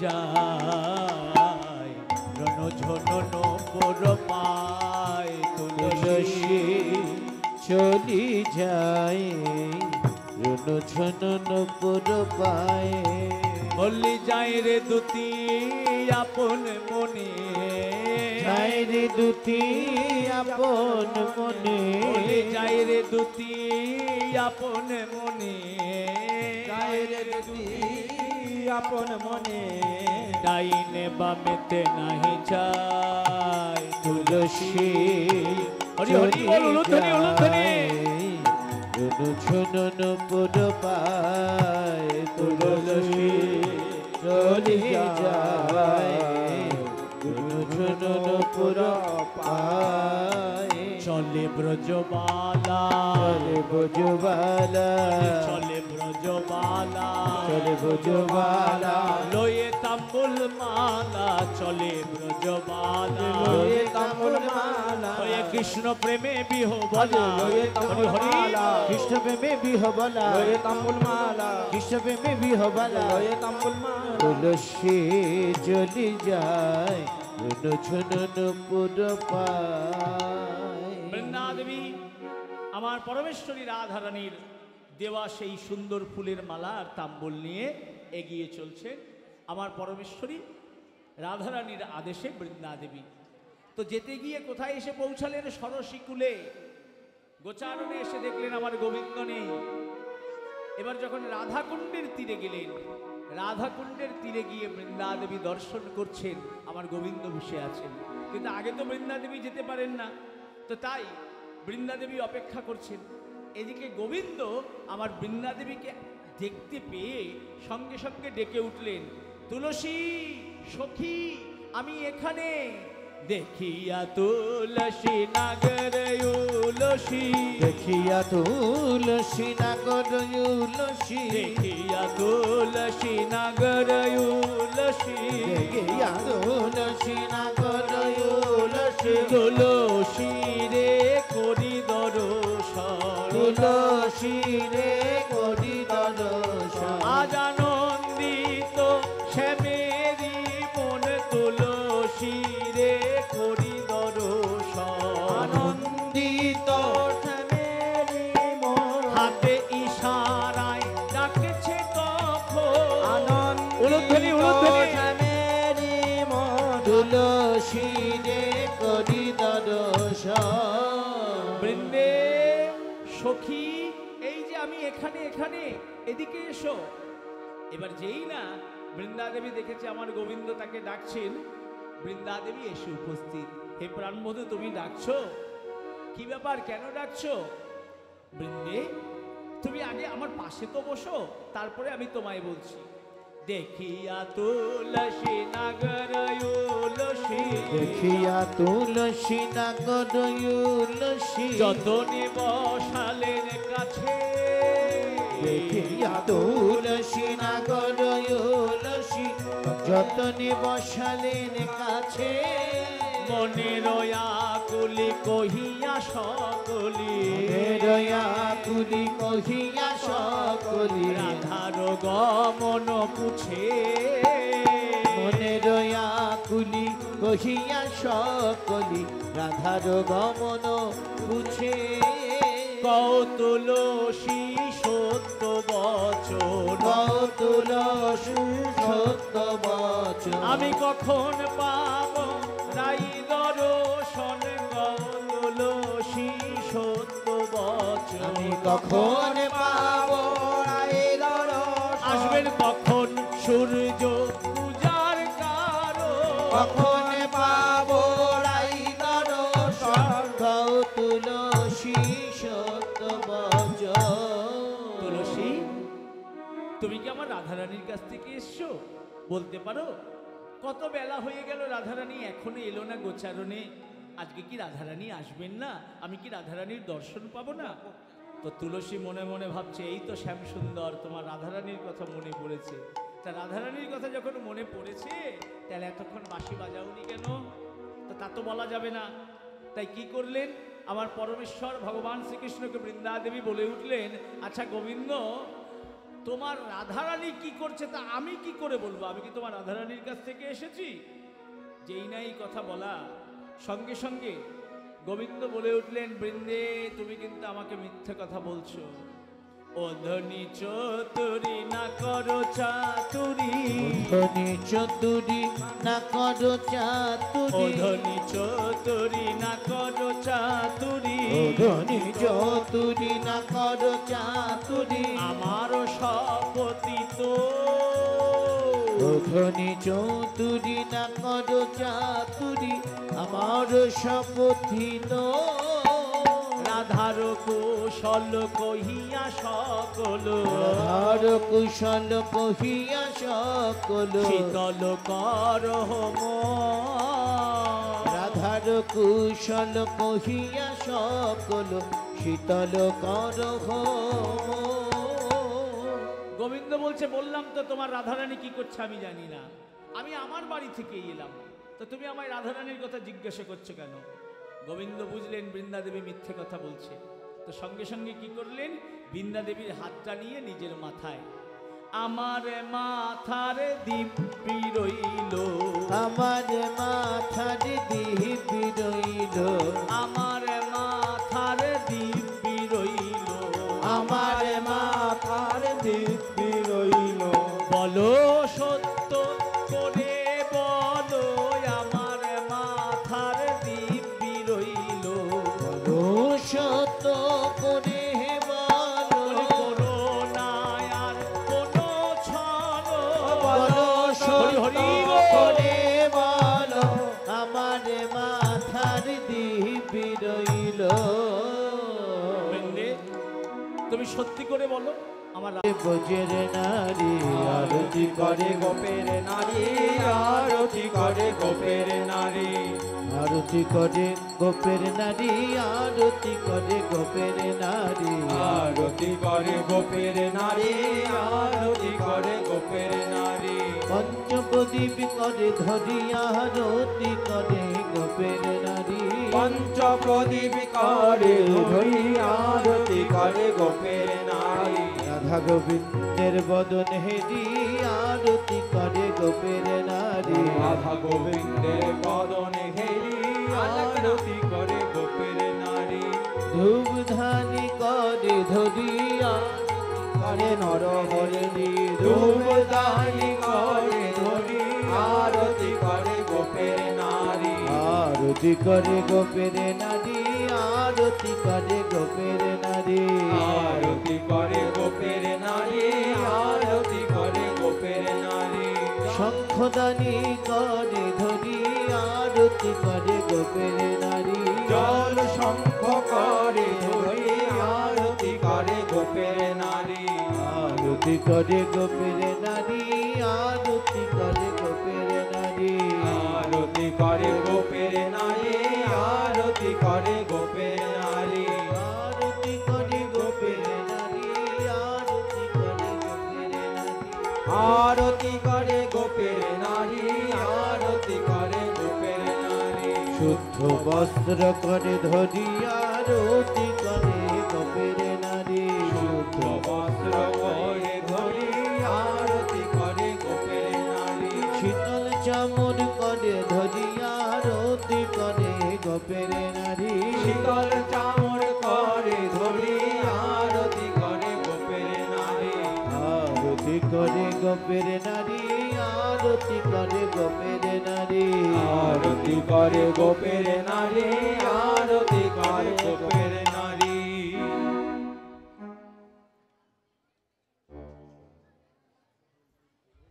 যায় রণঝনন পর পায় তুলসী চলি যায় রণঝনন পর পায় বললি যায় রে দুতি আপন মনে যায় রে দুটি আপন মনে বললি যায় রে দুতি আপন মনে যায় রে দুটি আপন মনে ডাইনে বামেতে নাহি যায় তুলসী হরি হরি বল উলুধ্বনি উলুধ্বনি রণঝনন পর পায় তুলসী চলি যায় রণঝনন পর পায় চলে ব্রজবালা চলে ব্রজবালা চলে ব্রজবালা চলে ব্রজবালা লয়ে তাম্বুল মালা চলে ব্রজবালা লয়ে তাম্বুল মালা হয়ে কৃষ্ণ প্রেমে বিহবলা লয়ে হরি হরি কৃষ্ণ প্রেমে বিহবলা লয়ে তাম্বুল মালা কৃষ্ণ প্রেমে বিহবলা লয়ে তাম্বুল মালা তুলসী চলি যায় রণঝনন পর পায় বৃন্দা দেবী আমার পরমেশ্বরী রাধারানীর দেওয়া সেই সুন্দর ফুলের মালা আর তাম্বুল নিয়ে এগিয়ে চলছে আমার পরমেশ্বরী রাধারানীর আদেশে বৃন্দা দেবী। তো যেতে গিয়ে কোথায় এসে পৌঁছালেন? সরসীকুলে গোচারণে এসে দেখলেন আমার গোবিন্দ নেই। এবার যখন রাধাকুণ্ডের তীরে গেলেন, রাধাকুণ্ডের তীরে গিয়ে বৃন্দা দেবী দর্শন করছেন, আমার গোবিন্দ বসে আছেন। কিন্তু আগে তো বৃন্দা দেবী যেতে পারেন না, তো তাই বৃন্দা দেবী অপেক্ষা করছেন। এদিকে গোবিন্দ আমার বৃন্দা দেবীকে দেখতে পেয়ে সঙ্গে সঙ্গে ডেকে উঠলেন, তুলসী সখী আমি এখানে। দেখিয়া তুলসী নাগর উলসী দেখিয়া তুলসী নাগর উলসী দেখিয়া তুলসী নাগর উলসী দেখিয়া তুলসী নাগর উলসী তুলসী রে করি দর্শন তুলসী রে করি দর্শন আজ আনন্দিত শ্যামেরি মন তুলসী রে করি দর্শন আনন্দিত শ্যামেরি মন হাতে ইশারায় ডাকছে তখন উলুধ্বনি উলুধ্বনি শ্যামেরি মন তুলসী রে করি দর্শন বৃন্দে সখী এই যে আমি এখানে এখানে এদিকে এসো। এবার যেই না বৃন্দা দেবী দেখেছে আমার গোবিন্দ তাকে ডাকছেন, বৃন্দা দেবী এসে উপস্থিত। হে প্রাণবধূ তুমি ডাকছো, কি ব্যাপার, কেন ডাকছো? বৃন্দে তুমি আগে আমার পাশে তো বসো, তারপরে আমি তোমায় বলছি। দেখিয়া তুলসী নাগর উলসী দেখিয়া তুলসী নাগর উলসী যতনে বসালেন কাছে দেখিয়া তুলসী নাগর উলসী যতনে বসালেন কাছে মনের আকুলি কহিয়া সকলি রয়া কুলি কহিয়া সকলি রাধার গমন পুছে মনে রয়া কুলি কহিয়া সকলি রাধার গমন পুছে কৌতুলসী সত্য বচন কৌতুলসী সত্য বচন আমি কখন পাব রাই দর্শন কৌতুলসী সত্য বচন আমি কখন পাব রায়ের দর্শন আসবেন কখন সূর্য পূজার কারণ কখন পাব রায়ের দর্শন কৌতুলসী সত্য বচন তুলসী তুমি কি আমার রাধারানীর কাছ থেকে এসছো? বলতে পারো কত বেলা হয়ে গেল, রাধারানী এখনো এলো না গোচারণে। আজকে কি রাধারানী আসবেন না? আমি কি রাধারানীর দর্শন পাবো না? তো তুলসী মনে মনে ভাবছে, এই তো শ্যাম সুন্দর, তোমার রাধারানীর কথা মনে পড়েছে। তা রাধারানীর কথা যখন মনে পড়েছে, তাহলে এতক্ষণ বাঁশি বাজাওনি কেন? তো তা তো বলা যাবে না। তাই কি করলেন, আমার পরমেশ্বর ভগবান শ্রীকৃষ্ণকে বৃন্দা দেবী বলে উঠলেন, আচ্ছা গোবিন্দ, তোমার রাধারানী কি করছে তা আমি কি করে বলবো? আমি কি তোমার রাধারানীর কাছ থেকে এসেছি? যেই নাই কথা বলা, সঙ্গে সঙ্গে গোবিন্দ বলে উঠলেন, বৃন্দে তুমি কিন্তু আমাকে মিথ্যে কথা বলছো। ও ধনী চতুরি না করো চাতুরি, ধনী চতুরি না করো চাতুরি, ও ধনী চতুরি না করো চাতুরি, ধনী চতুরি না করো চাতুরি, আমার সপতি তো। ধনী চতুরি না করো চাতুরি, আমার শপথি নো। রাধার কুশল কহিয়া সকল, রাধার কুশল কহিয়া সকল, শীতল কর রাধার কুশল কহিয়া সকল, শীতল কর। গোবিন্দ বলছে, বললাম তো তোমার রাধারানী কি করছে আমি জানি না, আমি আমার বাড়ি থেকেই এলাম, তো তুমি আমায় রাধারানীর কথা জিজ্ঞাসা করছো কেন? গোবিন্দ বুঝলেন বৃন্দা দেবী মিথ্যে কথা বলছে, তো সঙ্গে সঙ্গে কি করলেন, বৃন্দা দেবীর হাতটা নিয়ে নিজের মাথায়, আমার মাথার দিব্যি রইল, আমার মাথার দিব্যি রইল, আমার মাথার দিব্যি রইল, আমার মাথার দিব্যি রইল। বলো সত্য করে বলো, আমার মাথার দিব্যি রইল, বলো সত্য করে বলো, করো না আর কোনো ছলো, বলো সত্য হরি করে বলো, আমার মাথার দিব্যি রইল। বৃন্দে, তুমি সত্যি করে বলো আমার বোঝের নারী আরতি করে গোপের নারী, আরতি করে গোপের নারী, আরতি করে গোপের নারী, আরতি করে গোপের নারী, আরতি করে গোপের নারী, আরতি করে গোপের নারী, পঞ্চপ্রদীপ করে ধরিয়া আরতি করে গোপের নারী, পঞ্চপ্রদীপ করে ধরি আরতি করে গোপের নারী, রাধা গোবিন্দের বদন হেরি আরতি করে গোপের নারী, রাধা গোবিন্দের বদনে ঘেরি আরতি করে গোপের নারী, ধূপ ধানি করে ধরিয়া করে নর হরি, ধূপ দানি করে ধরি আরতি করে গোপের নারী, আরতি করে গোপের নারী, আরতি করে গোপের নারী, আরতি করে গোপের নারী, আরতি করে গোপের নারী, শঙ্খদানি করে ধরি আরতি করে গোপের নারী, জল শঙ্খ করে ধরি আরতি করে গোপের নারী, আরতি করে গোপের নারী, আরতি করে গোপের নারী, আরতি করে গোপের নারী, আরতি করে গোপের নারী, আরতি করে গোপের নারী, আরতি করে গোপের নারী, আরতি করে গোপের নারী, আরতি করে গোপের নারী, শুদ্ধ বস্ত্র করে ধরি আরতি করে গোপের নারী, শুদ্ধ বস্ত্র করে ধরি আরতি করে গোপের নারী, শীতল চামর করে ধরি আরতি করে গোপের নারী, শীতল চামর করে ধরি আরতি করে গোপের নারী, আরতি করে গোপের নারী, আরতি করে গোপের নারী, আরতি করে গোপের নারী, আরতি করে গোপের নারী।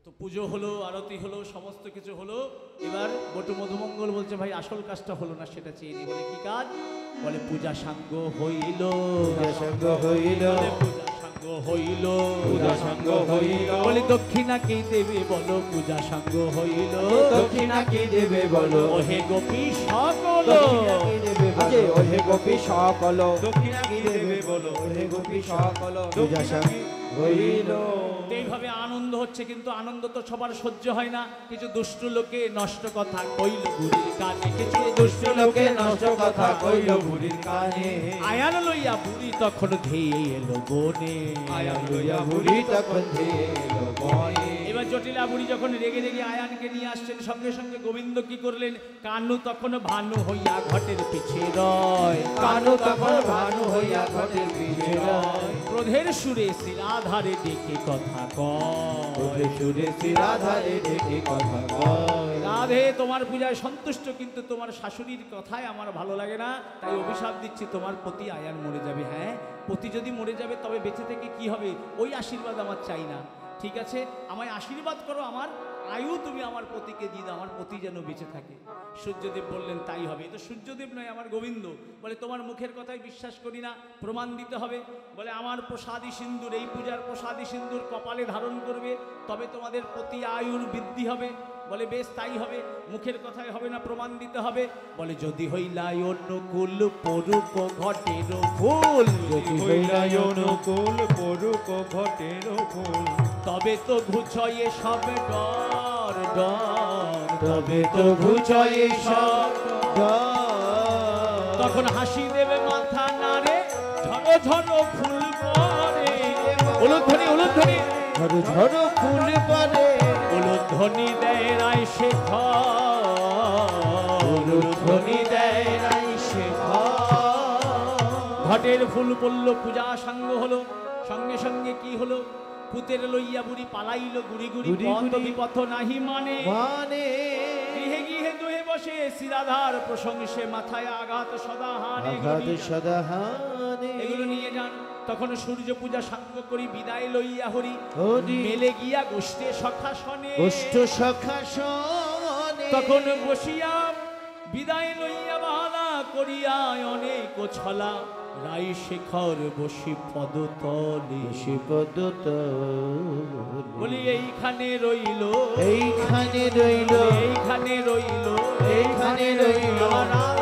তো পুজো হলো, আরতি হলো, সমস্ত কিছু হলো, এবার বটু মধুমঙ্গল বলছে, ভাই আসল কাজটা হলো না, সেটা চেয়ে নি। বলে কি কাজ? বলে পূজা সাঙ্গ হইল, পূজা সাঙ্গ হইল, বলে পূজা সাঙ্গ হইল, পূজা সাঙ্গ হইল, বলে দক্ষিণা কি দেবে বলো, পূজা সাঙ্গ হইল, দক্ষিণা কি দেবে বলো, ওহে গোপী সকল, দক্ষিণা কি দেবে বলো, আজে ওহে গোপী সকল, দক্ষিণা কি দেবে বলো, ওহে গোপী সকল, পূজা সাঙ্গ হইল। এইভাবে আনন্দ হচ্ছে, কিন্তু আনন্দ তো সবার সহ্য হয় না। কিছু দুষ্ট লোকে নষ্ট কথা কইল বুড়ির কানে, কিছু দুষ্ট লোকে নষ্ট কথা কইল বুড়ির কানে। আয়ান লইয়া বুড়ি তখন ধেয়ে এলো বনে। আয়ান লইয়া বুড়ি তখন ধেয়ে এলো বনে। এবার জটিলা বুড়ি যখন রেগে রেগে আয়ানকে নিয়ে আসছেন, সঙ্গে সঙ্গে গোবিন্দ কি করলেন, কানু তখন ভানু হইয়া ঘটের পিছে রয়। কানু তখন ভানু হইয়া ঘটের পিছে রয়। ক্রোধের সুরে শিলাধারে ডেকে কথা কয়। সুরে শিলাধারে ডেকে কথা কয়। রাধে তোমার পূজায় সন্তুষ্ট, কিন্তু তোমার শাশুড়ির কথায় আমার ভালো লাগে না, তাই অভিশাপ দিচ্ছি, তোমার পতি আয়ান মরে যাবে। হ্যাঁ, পতি যদি মরে যাবে তবে বেঁচে থেকে কি হবে, ওই আশীর্বাদ আমার চাই না। ঠিক আছে, আমায় আশীর্বাদ করো, আমার আয়ু তুমি আমার পতিকে দিয়ে দাও, আমার পতি যেন বেঁচে থাকে। সূর্যদেব বললেন তাই হবে। তো সূর্যদেব নয়, আমার গোবিন্দ বলে তোমার মুখের কথাই বিশ্বাস করি না, প্রমাণ দিতে হবে। বলে আমার প্রসাদী সিন্দুর, এই পূজার প্রসাদী সিন্দুর কপালে ধারণ করবে, তবে তোমাদের পতি আয়ুর বৃদ্ধি হবে। বলে বেশ তাই হবে, মুখের কথাই হবে না, প্রমাণ দিতে হবে। বলে যদি হইলাই অনুকূল পড়ুক ঘটের ফুল, যদি হইলাই অনুকূল পড়ুক ঘটের ফুল, তবে তো ঘুচয়ে সব ডর ডর, তবে তো ঘুচয়ে সব তখন হাসি দেবে মাথা নাড়ে, ঝড়ো ঝড়ো ফুল পড়ে। উলুধ্বনি উলুধ্বনি ঝড় ঝড় ফুল পড়ে, উলুধ্বনি দেয় রায় শেখর, ধ্বনি দেয় রাই শেখর। ঘটের ফুল পড়ল, পূজা সাঙ্গ হলো। সঙ্গে সঙ্গে কি হলো, পুতের লইয়া বুড়ি পালাইল গুড়ি গুড়ি, গুড়ি পথ গুড়ি। বিপথ নাহি মানে। মানে গৃহে গৃহে দুহে বসে শিরাধার প্রশংসে, মাথায় আঘাত সদা হানে। আঘাত সদাহানে, এগুলো নিয়ে যান। তখন সূর্য পূজা সাঙ্গ করি, বিদায় লইয়া হরি হরি মেলে গিয়া গোষ্ঠে সখাসনে। গোষ্ঠ সখাসনে, তখন বসিয়া বিদায় লইয়া বাহানা করিয়া অনেক ছলা, রাই শেখর বসি পদতলে। শিবদূত বলি এইখানে রইল, এইখানে রইল, এইখানে রইল, এইখানে রইল আমার